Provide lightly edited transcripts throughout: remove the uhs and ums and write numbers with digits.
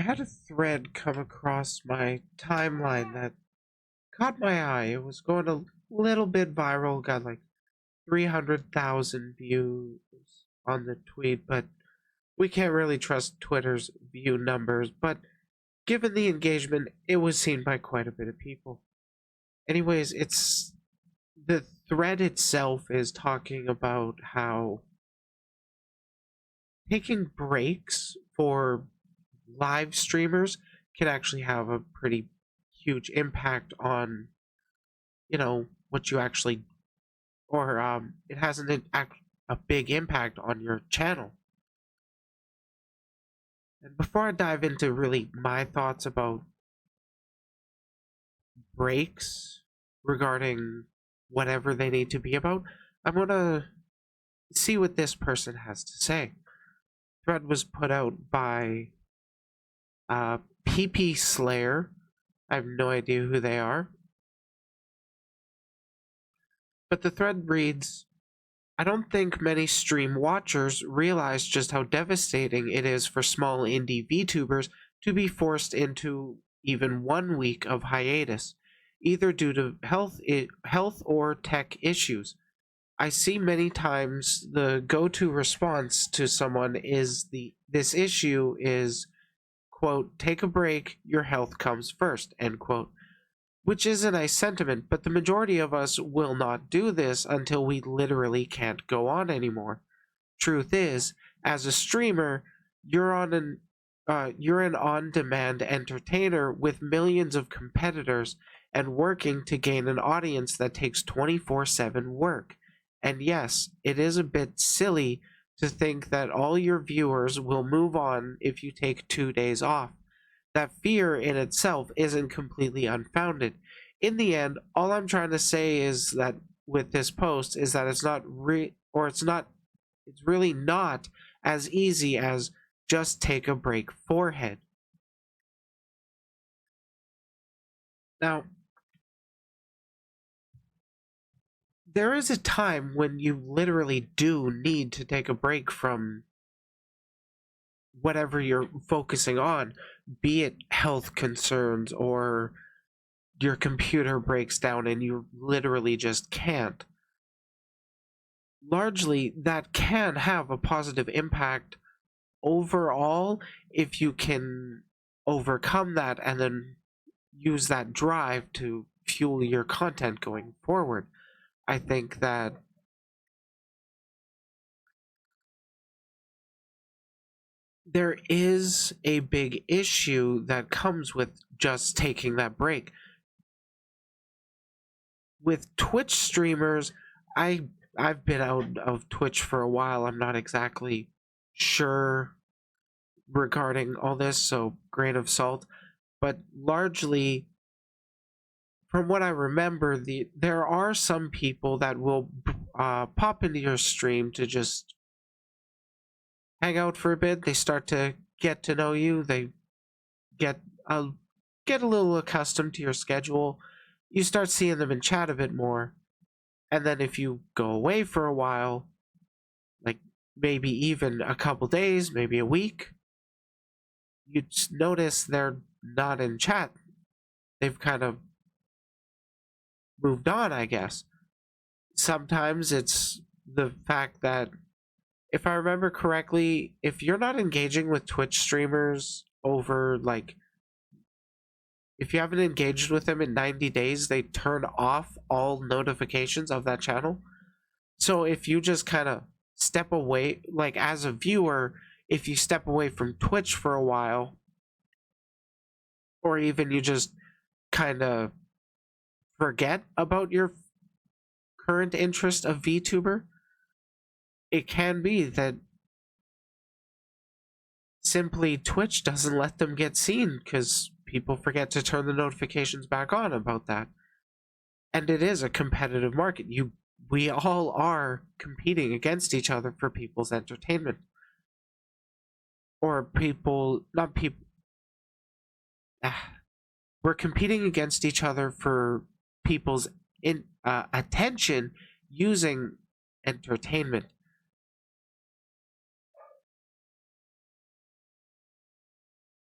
had a thread come across my timeline that caught my eye. It was going a little bit viral, got like 300,000 views on the tweet, but we can't really trust Twitter's view numbers. But given the engagement, it was seen by quite a bit of people. Anyways, the thread itself is talking about how taking breaks for live streamers can actually have a pretty huge impact on, what you actually, or it has a big impact on your channel. And before I dive into really my thoughts about breaks regarding whatever they need to be about, I'm gonna see what this person has to say. Thread was put out by PP Slayer. I have no idea who they are. But the thread reads, I don't think many stream watchers realize just how devastating it is for small indie VTubers to be forced into even 1 week of hiatus, either due to health or tech issues. I see many times the go-to response to someone is this issue is, quote, take a break, your health comes first, end quote. Which is a nice sentiment, but the majority of us will not do this until we literally can't go on anymore. Truth is, as a streamer, you're an on-demand entertainer with millions of competitors and working to gain an audience that takes 24/7 work. And yes, it is a bit silly to think that all your viewers will move on if you take 2 days off. That fear in itself isn't completely unfounded. In the end, all I'm trying to say is that with this post is that it's really not as easy as just take a break forehead. Now, there is a time when you literally do need to take a break from whatever you're focusing on, be it health concerns or your computer breaks down and you literally just can't. Largely, that can have a positive impact overall if you can overcome that and then use that drive to fuel your content going forward. I think that there is a big issue that comes with just taking that break. With Twitch streamers, I've been out of Twitch for a while. I'm not exactly sure regarding all this, so grain of salt. But largely, from what I remember, there are some people that will pop into your stream to just hang out for a bit. They start to get to know you. They get a little accustomed to your schedule. You start seeing them in chat a bit more. And then if you go away for a while, like maybe even a couple days, maybe a week, you notice they're not in chat. They've kind of moved on, I guess. Sometimes it's the fact that, if I remember correctly, if you're not engaging with Twitch streamers over, like, if you haven't engaged with them in 90 days, they turn off all notifications of that channel. So if you just kind of step away, like as a viewer, if you step away from Twitch for a while, or even you just kind of forget about your current interest of VTuber, it can be that simply Twitch doesn't let them get seen because people forget to turn the notifications back on about that. And it is a competitive market. We all are competing against each other for people's entertainment. Or we're competing against each other for people's attention using entertainment.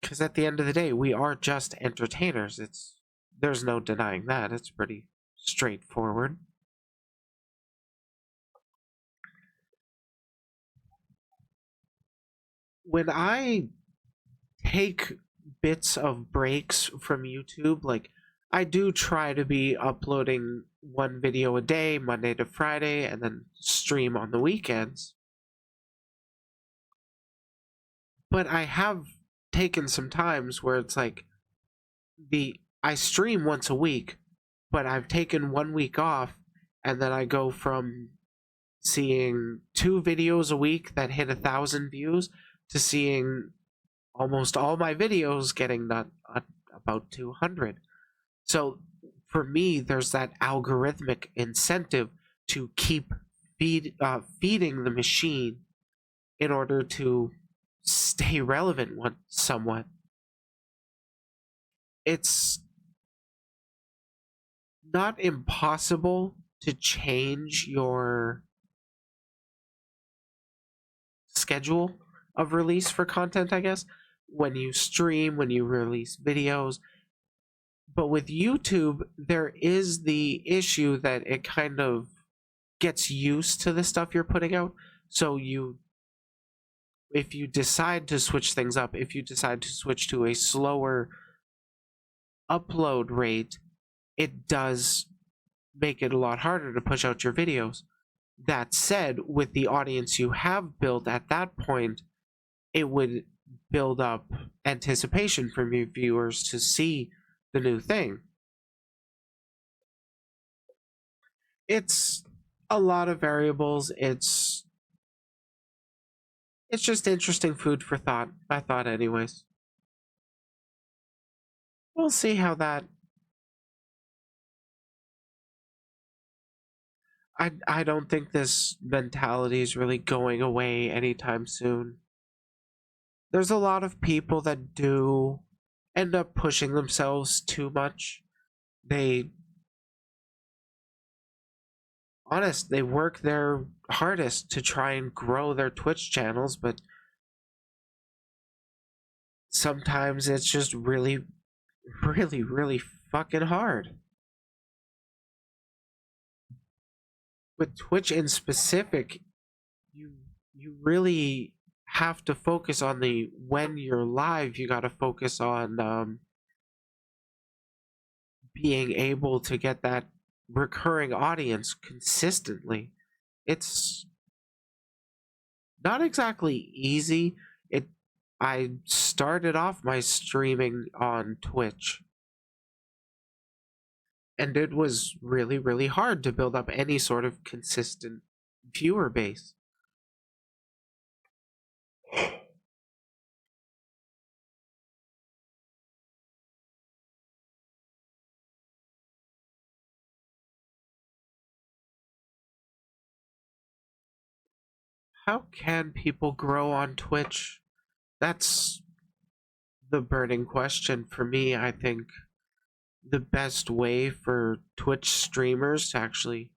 Because at the end of the day, we are just entertainers. There's no denying that. It's pretty straightforward. When I take bits of breaks from YouTube, like I do try to be uploading one video a day, Monday to Friday, and then stream on the weekends. But I have taken some times where it's like I stream once a week, but I've taken 1 week off, and then I go from seeing 2 videos a week that hit 1,000 views to seeing almost all my videos getting about 200. So for me, there's that algorithmic incentive to keep feeding the machine in order to stay relevant somewhat. It's not impossible to change your schedule of release for content, I guess, when you stream, when you release videos. But with YouTube, there is the issue that it kind of gets used to the stuff you're putting out. So if you decide to switch things up, if you decide to switch to a slower upload rate, it does make it a lot harder to push out your videos. That said, with the audience you have built at that point, it would build up anticipation from your viewers to see the new thing. It's a lot of variables. It's just interesting food for thought, I thought anyways. We'll see how that... I don't think this mentality is really going away anytime soon. There's a lot of people that do end up pushing themselves too much. They work their hardest to try and grow their Twitch channels, but sometimes it's just really, really, really fucking hard. With Twitch in specific, you really have to focus on when you're live, you got to focus on being able to get that recurring audience consistently. It's not exactly easy. I started off my streaming on Twitch, and it was really, really hard to build up any sort of consistent viewer base. How can people grow on Twitch? That's the burning question for me. I think the best way for Twitch streamers to actually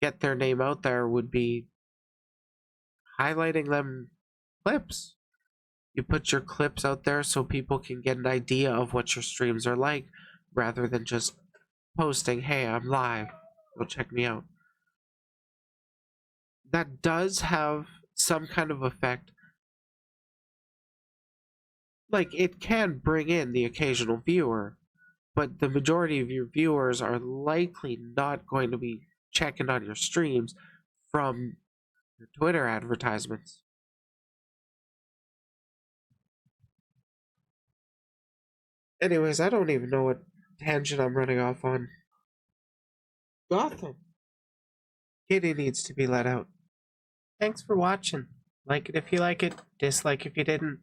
get their name out there would be highlighting them clips. You put your clips out there so people can get an idea of what your streams are like, rather than just posting, hey, I'm live, go check me out. That does have some kind of effect. Like, it can bring in the occasional viewer, but the majority of your viewers are likely not going to be checking on your streams from your Twitter advertisements. Anyways, I don't even know what tangent I'm running off on. Gotham. Kitty needs to be let out. Thanks for watching. Like it if you like it, dislike if you didn't.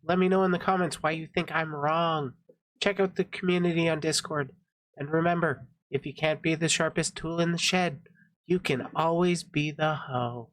Let me know in the comments why you think I'm wrong. Check out the community on Discord. And remember, if you can't be the sharpest tool in the shed, you can always be the hoe.